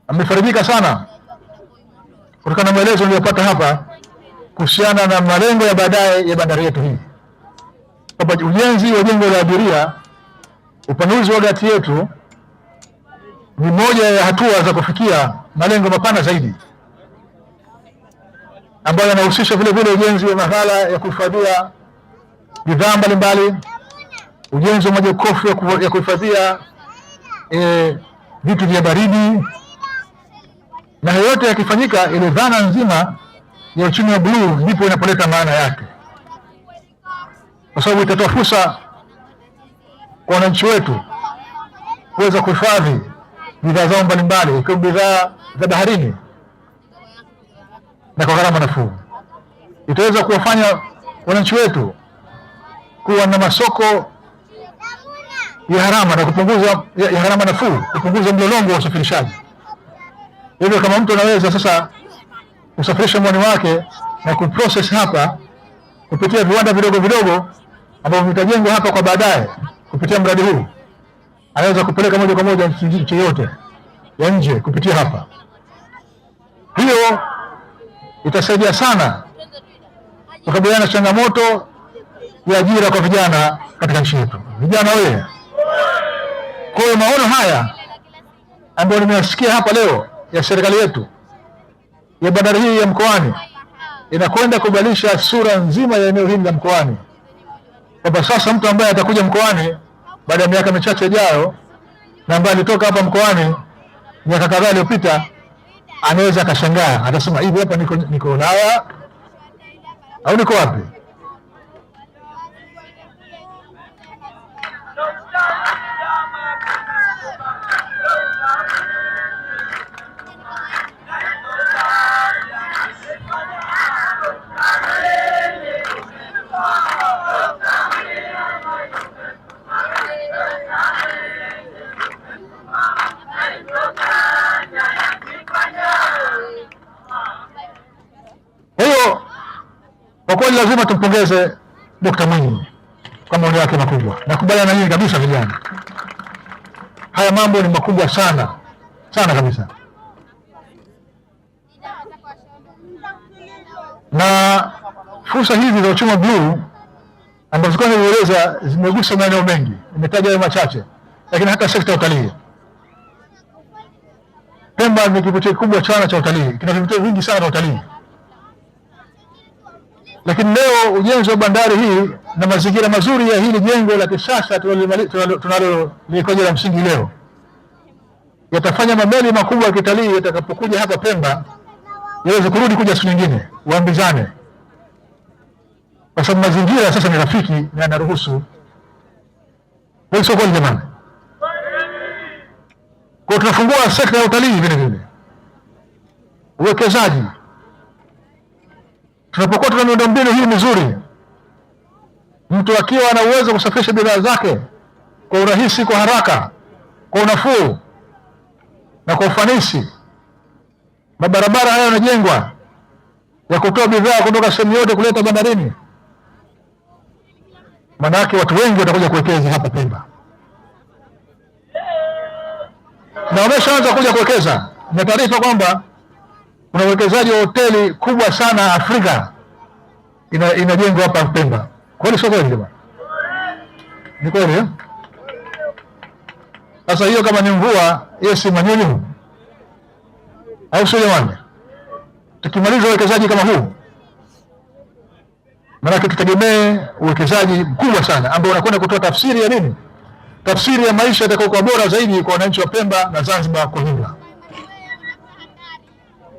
amefarijika sana kutokana na maelezo niliyopata hapa kuhusiana na malengo ya baadaye ya bandari yetu hii, kwamba ujenzi wa jengo la abiria, upanuzi wa gati yetu ni moja ya hatua za kufikia malengo mapana zaidi ambayo yanahusisha vile vile ujenzi wa maghala ya kuhifadhia bidhaa mbalimbali, ujenzi wa majokofu ya kuhifadhia vitu vya baridi, na yote yakifanyika, ile dhana nzima ya uchumi wa bluu ndipo inapoleta maana yake, kwa sababu itatoa fursa kwa wananchi wetu kuweza kuhifadhi bidhaa zao mbalimbali, ikiwa bidhaa za baharini na kwa gharama nafuu. Itaweza kuwafanya wananchi wetu kuwa na masoko ya harama na kupunguza ya gharama nafuu, kupunguza mlolongo wa usafirishaji. Hivyo kama mtu anaweza sasa kusafirisha mwani wake na kuprocess hapa kupitia viwanda vidogo vidogo ambavyo vitajengwa hapa kwa baadaye kupitia mradi huu, anaweza kupeleka moja kwa moja nchi yote ya nje kupitia hapa. Hiyo itasaidia sana kukabiliana na changamoto ya ajira kwa vijana katika nchi yetu. Vijana wewe, kwa hiyo maono haya ambayo nimeyasikia hapa leo ya serikali yetu ya bandari hii ya Mkoani inakwenda kubadilisha sura nzima ya eneo hili la Mkoani, kwamba sasa mtu ambaye atakuja Mkoani baada ya miaka michache ijayo na ambaye alitoka hapa Mkoani miaka kadhaa iliyopita anaweza akashangaa, atasema hivi, hapa niko Ulaya au niko wapi? Kwa kweli lazima tumpongeze Dr. Mwinyi kwa maono yake makubwa. Nakubaliana na nyinyi kabisa vijana. Haya mambo ni makubwa sana, sana kabisa. Na fursa hizi za uchumi bluu ambazo kwanza nimeeleza zimegusa maeneo mengi. Nimetaja hayo machache, lakini hata sekta ya utalii. Pemba ni kivutio kikubwa sana cha utalii. Kina vivutio vingi sana vya utalii. Lakini leo ujenzi wa bandari hii na mazingira mazuri ya hili jengo la kisasa tunaloliweka la msingi leo yatafanya mameli makubwa ya kitalii yatakapokuja hapa Pemba yaweze kurudi kuja siku nyingine, waambizane, kwa sababu mazingira sasa ni rafiki na yanaruhusu. Kwa hiyo jamani, kwa tunafungua sekta ya utalii vile vile, uwekezaji. Tunapokuwa tuna miundombinu hii mizuri, mtu akiwa ana uwezo kusafirisha bidhaa zake kwa urahisi, kwa haraka, kwa unafuu na kwa ufanisi, na barabara haya yanajengwa ya kutoa bidhaa kutoka sehemu yote kuleta bandarini, maana yake watu wengi watakuja kuwekeza hapa Pemba, na wameshaanza kuja kuwekeza. Na taarifa kwamba kuna uwekezaji wa hoteli kubwa sana Afrika inajengwa hapa Pemba. Kweli sio kweli jamani? Ni kweli eh? Sasa hiyo kama ni mvua, hiyo si manyunyu au sio jamani? Tukimaliza uwekezaji kama huu, maana tutegemee uwekezaji mkubwa sana ambao unakwenda kutoa tafsiri ya nini? Tafsiri ya maisha yatakayokuwa bora zaidi kwa wananchi wa Pemba na Zanzibar kwa jumla.